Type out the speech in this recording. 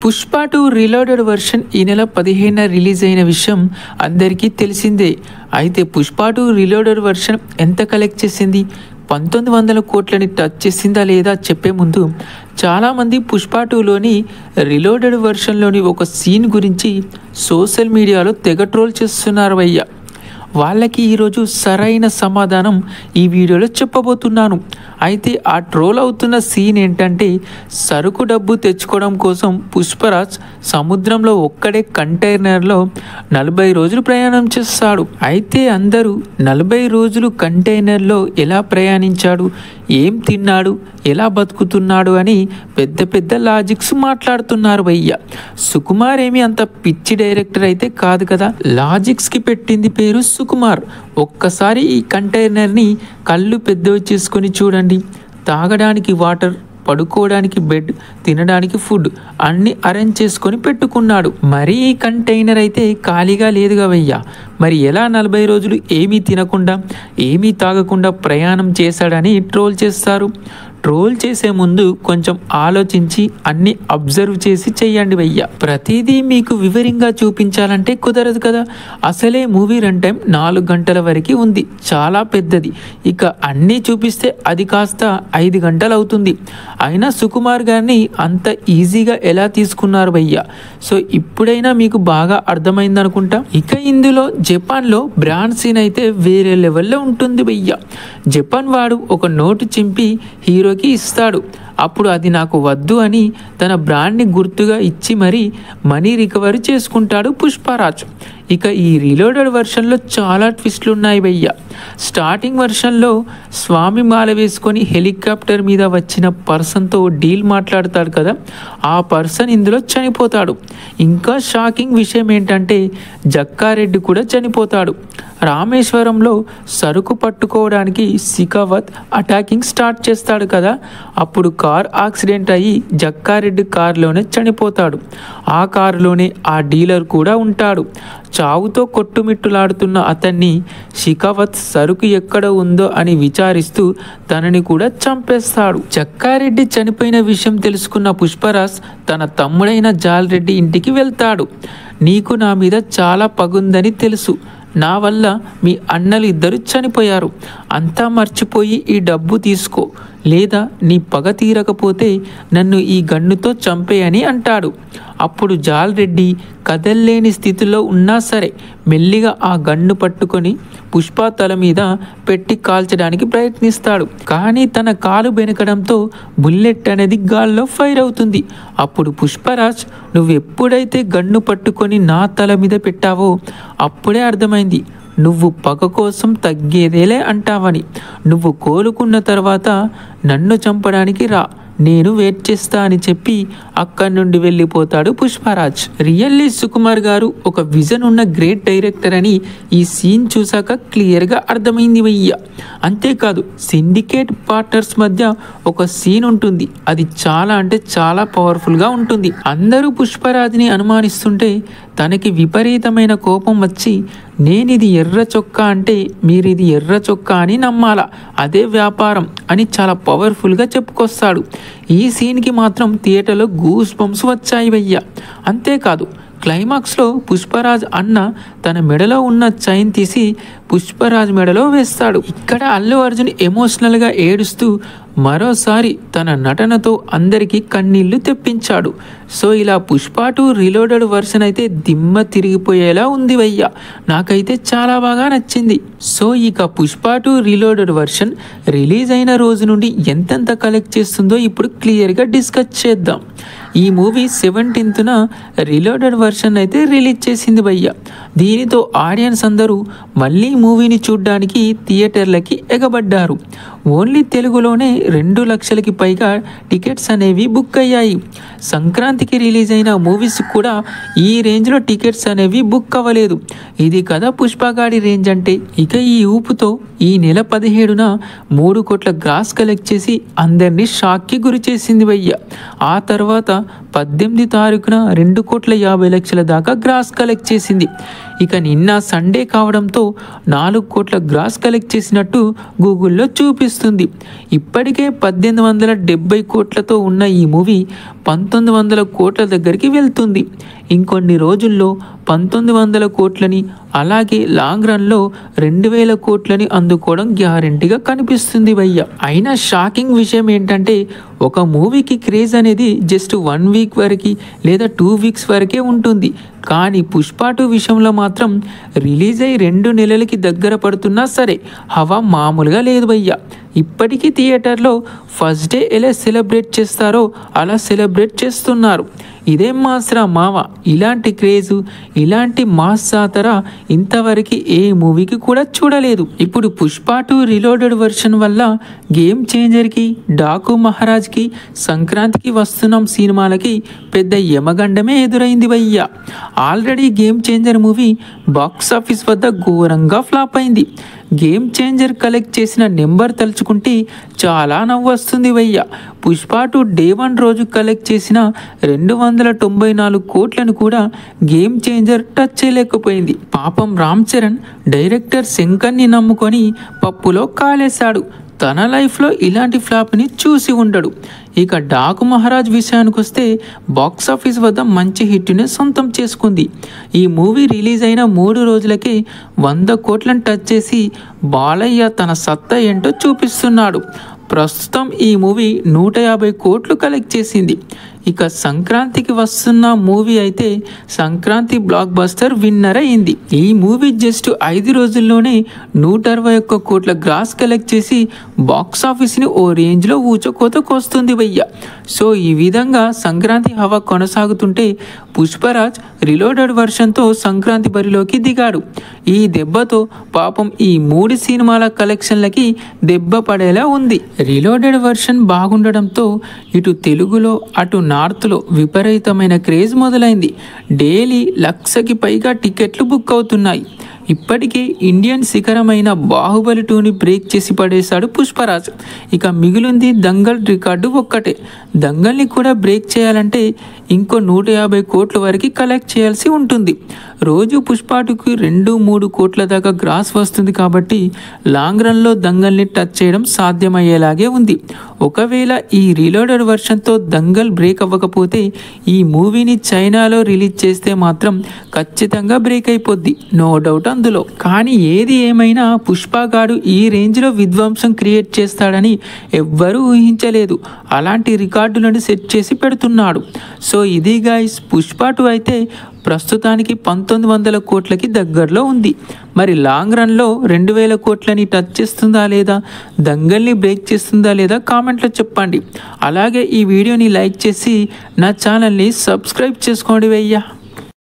Pushpa 2 reloaded version ఈ నెల 15న release అయిన విషయం అందరికీ తెలిసిందే. అయితే పుష్ప 2 రీలోడెడ్ వర్షన్ ఎంత కలెక్ట్ చేసింది, 1900 కోట్లని టచ్ చేసిందా లేదా చెప్పే ముందు చాలామంది పుష్ప 2లోని రీలోడెడ్ వర్షన్లోని ఒక సీన్ గురించి సోషల్ మీడియాలో తెగ ట్రోల్ చేస్తున్నారు అయ్యా. వాళ్ళకి ఈరోజు సరైన సమాధానం ఈ వీడియోలో చెప్పబోతున్నాను. అయితే ఆ ట్రోల్ అవుతున్న సీన్ ఏంటంటే, సరుకు డబ్బు తెచ్చుకోవడం కోసం పుష్పరాజ్ సముద్రంలో ఒక్కడే కంటైనర్లో 40 రోజులు ప్రయాణం చేస్తాడు. అయితే అందరూ 40 రోజులు కంటైనర్లో ఎలా ప్రయాణించాడు, ఏం తిన్నాడు, ఎలా బతుకుతున్నాడు అని పెద్ద పెద్ద లాజిక్స్ మాట్లాడుతున్నారు భయ్య. సుకుమార్ ఏమి అంత పిచ్చి డైరెక్టర్ అయితే కాదు కదా. లాజిక్స్కి పెట్టింది పేరు సుకుమార్. ఒక్కసారి ఈ కంటైనర్ని కళ్ళు పెద్దవి చేసుకొని చూడండి. తాగడానికి వాటర్, పడుకోవడానికి బెడ్, తినడానికి ఫుడ్ అన్ని అరేంజ్ చేసుకొని పెట్టుకున్నాడు. మరి ఈ కంటైనర్ అయితే ఖాళీగా లేదుగా భయ్యా. మరి ఎలా 40 రోజులు ఏమీ తినకుండా ఏమీ తాగకుండా ప్రయాణం చేశాడని ట్రోల్ చేస్తారు. ట్రోల్ చేసే ముందు కొంచెం ఆలోచించి అన్ని అబ్జర్వ్ చేసి చెయ్యండి భయ్య. ప్రతిదీ మీకు వివరంగా చూపించాలంటే కుదరదు కదా. అసలే మూవీ రన్ టైం 4 గంటల వరకు ఉంది, చాలా పెద్దది. ఇక అన్నీ చూపిస్తే అది కాస్త 5 గంటలు అవుతుంది. అయినా సుకుమార్ గారిని అంత ఈజీగా ఎలా తీసుకున్నారు భయ్య. సో ఇప్పుడైనా మీకు బాగా అర్థమైందనుకుంటా. ఇక ఇందులో జపాన్లో బ్రాండ్ సీన్ అయితే వేరే లెవెల్లో ఉంటుంది భయ్య. జపాన్ వాడు ఒక నోటు చింపి హీరోకి ఇస్తాడు. అప్పుడు అది నాకు వద్దు అని తన బ్రాండ్ని గుర్తుగా ఇచ్చి మరీ మనీ రికవరీ చేసుకుంటాడు పుష్పరాజ్. ఇక ఈ రీలోడెడ్ వర్షన్లో చాలా ట్విస్ట్లు ఉన్నాయి భయ్య. స్టార్టింగ్ వర్షన్లో స్వామి మాల వేసుకొని హెలికాప్టర్ మీద వచ్చిన పర్సన్తో డీల్ మాట్లాడతాడు కదా, ఆ పర్సన్ ఇందులో చనిపోతాడు. ఇంకా షాకింగ్ విషయం ఏంటంటే జక్కారెడ్డి కూడా చనిపోతాడు. రామేశ్వరంలో సరుకు పట్టుకోవడానికి శిఖావత్ అటాకింగ్ స్టార్ట్ చేస్తాడు కదా, అప్పుడు కార్ యాక్సిడెంట్ అయ్యి జక్కారెడ్డి కారులోనే చనిపోతాడు. ఆ కారులోనే ఆ డీలర్ కూడా ఉంటాడు. చావుతో కొట్టుమిట్టులాడుతున్న అతన్ని శిఖావత్ సరుకు ఎక్కడ ఉందో అని విచారిస్తూ తనని కూడా చంపేస్తాడు. జక్కారెడ్డి చనిపోయిన విషయం తెలుసుకున్న పుష్పరాజ్ తన తమ్ముడైన జాల్రెడ్డి ఇంటికి వెళ్తాడు. నీకు నా మీద చాలా పగుందని తెలుసు, నా వల్ల మీ అన్నలు ఇద్దరు చనిపోయారు. అంతా మర్చిపోయి ఈ డబ్బు తీసుకో, లేదా నీ పగ తీరకపోతే నన్ను ఈ గన్నుతో చంపేయని అంటాడు. అప్పుడు జాల్రెడ్డి కదల్లేని స్థితిలో ఉన్నా సరే మెల్లిగా ఆ గన్ను పట్టుకొని పుష్ప తల మీద పెట్టి కాల్చడానికి ప్రయత్నిస్తాడు. కానీ తన కాలు బెనకడంతో బుల్లెట్ అనేది గాల్లో ఫైర్ అవుతుంది. అప్పుడు పుష్పరాజ్, నువ్వు ఎప్పుడైతే గన్ను పట్టుకొని నా తల మీద పెట్టావో అప్పుడే అర్థమైంది నువ్వు పగ కోసం తగ్గేదేలే అంటావని. నువ్వు కోలుకున్న తర్వాత నన్ను చంపడానికి రా, నేను వెయిట్ చేస్తా అని చెప్పి అక్కడి నుండి వెళ్ళిపోతాడు పుష్పరాజ్. రియల్లీ సుకుమార్ గారు ఒక విజన్ ఉన్న గ్రేట్ డైరెక్టర్ అని ఈ సీన్ చూసాక క్లియర్గా అర్థమైంది భయ్య. అంతేకాదు సిండికేట్ పార్ట్నర్స్ మధ్య ఒక సీన్ ఉంటుంది, అది చాలా అంటే చాలా పవర్ఫుల్గా ఉంటుంది. అందరూ పుష్పరాజ్ని అనుమానిస్తుంటే తనకి విపరీతమైన కోపం వచ్చి, నేనిది ఎర్ర చొక్కా అంటే మీరిది ఎర్ర చొక్కా అని నమ్మాలా, అదే వ్యాపారం అని చాలా పవర్ఫుల్గా చెప్పుకొస్తాడు. ఈ సీన్కి మాత్రం థియేటర్లో గూస్ బంప్స్ వచ్చాయి భయ్య. అంతేకాదు క్లైమాక్స్లో పుష్పరాజ్ అన్న తన మెడలో ఉన్న చైన్ తీసి పుష్పరాజ్ మెడలో వేస్తాడు. ఇక్కడ అల్లు అర్జున్ ఎమోషనల్గా ఏడుస్తూ మరోసారి తన నటనతో అందరికీ కన్నీళ్లు తెప్పించాడు. సో ఇలా పుష్ప 2 రీలోడెడ్ వర్షన్ అయితే దిమ్మ తిరిగిపోయేలా ఉంది భయ్య. నాకైతే చాలా బాగా నచ్చింది. సో ఇక పుష్ప 2 రీలోడెడ్ వర్షన్ రిలీజ్ అయిన రోజు నుండి ఎంతెంత కలెక్ట్ చేస్తుందో ఇప్పుడు క్లియర్గా డిస్కస్ చేద్దాం. ఈ మూవీ 17న రీలోడెడ్ వర్షన్ అయితే రిలీజ్ చేసింది భయ్య. దీనితో ఆడియన్స్ అందరూ మళ్ళీ మూవీని చూడ్డానికి థియేటర్లకి ఎగబడ్డారు. ఓన్లీ తెలుగులోనే 2 లక్షలకి పైగా టికెట్స్ అనేవి బుక్ అయ్యాయి. సంక్రాంతికి రిలీజ్ అయిన మూవీస్ కూడా ఈ రేంజ్లో టికెట్స్ అనేవి బుక్ అవ్వలేదు. ఇది కదా పుష్పగాడి రేంజ్ అంటే. ఇక ఈ ఊపుతో ఈ నెల 17న 3 కోట్ల గ్రాస్ కలెక్ట్ చేసి అందరినీ షాక్కి గురి చేసింది భయ్య. ఆ తర్వాత 18 తారీఖున 2,50,00,000 దాకా గ్రాస్ కలెక్ట్ చేసింది. ఇక నిన్న సండే కావడంతో 4 కోట్ల గ్రాస్ కలెక్ట్ చేసినట్టు గూగుల్లో చూపిస్తుంది. ఇప్పటికే 1870 కోట్లతో ఉన్న ఈ మూవీ 1900 కోట్ల దగ్గరికి వెళ్తుంది. ఇంకొన్ని రోజుల్లో 1900 కోట్లని, అలాగే లాంగ్ రన్లో 2000 కోట్లని అందుకోవడం గ్యారెంటీగా కనిపిస్తుంది భయ్య. అయినా షాకింగ్ విషయం ఏంటంటే ఒక మూవీకి క్రేజ్ అనేది జస్ట్ 1 వీక్ వరకు లేదా 2 వీక్స్ వరకే ఉంటుంది. కానీ పుష్ప 2 విషయంలో మాత్రం రిలీజ్ అయ్యి 2 నెలలకి దగ్గర పడుతున్నా సరే హవా మామూలుగా లేదు భయ్య. ఇప్పటికీ థియేటర్లో ఫస్ట్ డే ఎలా సెలబ్రేట్ చేస్తారో అలా సెలబ్రేట్ చేస్తున్నారు. ఇదేం మాస్రా మావ, ఇలాంటి క్రేజు, ఇలాంటి మాస్ జాతర ఇంతవరకు ఏ మూవీకి కూడా చూడలేదు. ఇప్పుడు పుష్ప 2 రీలోడెడ్ వర్షన్ వల్ల గేమ్ చేంజర్కి, డాకు మహారాజ్కి, సంక్రాంతికి వస్తున్నాం సినిమాలకి పెద్ద యమగండమే ఎదురైంది భయ్య. Already game changer movie box office వద్ద ఘోరంగా ఫ్లాప్ అయింది. గేమ్ చేంజర్ కలెక్ట్ చేసిన నెంబర్ తలుచుకుంటే చాలా నవ్వు వస్తుంది భయ్య. పుష్ప 2 డే 1 రోజు కలెక్ట్ చేసిన 294 కోట్లను కూడా గేమ్ చేంజర్ టచ్ చేయలేకపోయింది. పాపం రామ్ చరణ్ డైరెక్టర్ శంకర్ని నమ్ముకొని పప్పులో కాలేశాడు. తన లైఫ్లో ఇలాంటి ఫ్లాప్ని చూసి ఉండడు. ఇక డాకు మహారాజ్ విషయానికి వస్తే బాక్స్ ఆఫీస్ వద్ద మంచి హిట్ని సొంతం చేసుకుంది. ఈ మూవీ రిలీజ్ అయిన 3 రోజులకే 100 కోట్లను టచ్ చేసి బాలయ్య తన సత్తా ఏంటో చూపిస్తున్నాడు. ప్రస్తుతం ఈ మూవీ 150 కోట్లు కలెక్ట్ చేసింది. ఇక సంక్రాంతికి వస్తున్న మూవీ అయితే సంక్రాంతి బ్లాక్ బస్టర్ విన్నర్ అయింది. ఈ మూవీ జస్ట్ 5 రోజుల్లోనే 161 కోట్ల గ్రాస్ కలెక్ట్ చేసి బాక్స్ ఆఫీస్ని ఓ రేంజ్లో ఊచకోతకొస్తుంది భయ్య. సో ఈ విధంగా సంక్రాంతి హవా కొనసాగుతుంటే పుష్పరాజ్ రిలోడెడ్ వర్షన్తో సంక్రాంతి బరిలోకి దిగాడు. ఈ దెబ్బతో పాపం ఈ 3 సినిమాల కలెక్షన్లకి దెబ్బ పడేలా ఉంది. రిలోడెడ్ వర్షన్ బాగుండడంతో ఇటు తెలుగులో అటు నార్త్లో విపరీతమైన క్రేజ్ మొదలైంది. డైలీ 1,00,000కి పైగా టికెట్లు బుక్ అవుతున్నాయి. ఇప్పటికే ఇండియన్ శిఖరమైన బాహుబలి 2ని బ్రేక్ చేసి పడేశాడు పుష్పరాజ్. ఇక మిగిలింది దంగల్ రికార్డు ఒక్కటే. దంగల్ని కూడా బ్రేక్ చేయాలంటే ఇంకో 150 కోట్ల వరకు కలెక్ట్ చేయాల్సి ఉంటుంది. రోజు పుష్ప 2కి 2-3 కోట్ల దాకా గ్రాస్ వస్తుంది కాబట్టి లాంగ్ రన్లో దంగల్ని టచ్ చేయడం సాధ్యమయ్యేలాగే ఉంది. ఒకవేళ ఈ రీలోడెడ్ వర్షన్తో దంగల్ బ్రేక్ అవ్వకపోతే ఈ మూవీని చైనాలో రిలీజ్ చేస్తే మాత్రం ఖచ్చితంగా బ్రేక్ అయిపోద్ది, నో డౌట్ అందులో. కానీ ఏది ఏమైనా పుష్పగాడు ఈ రేంజ్లో విధ్వంసం క్రియేట్ చేస్తాడని ఎవ్వరూ ఊహించలేదు. అలాంటి రికార్డులను సెట్ చేసి పెడుతున్నాడు. సో ఇది గైస్, పుష్ప 2 అయితే ప్రస్తుతానికి 1900 కోట్లకి దగ్గరలో ఉంది. మరి లాంగ్ రన్లో 2000 కోట్లని టచ్ చేస్తుందా లేదా, దంగల్ని బ్రేక్ చేస్తుందా లేదా కామెంట్లో చెప్పండి. అలాగే ఈ వీడియోని లైక్ చేసి నా ఛానల్ని సబ్స్క్రైబ్ చేసుకోండి వెయ్య.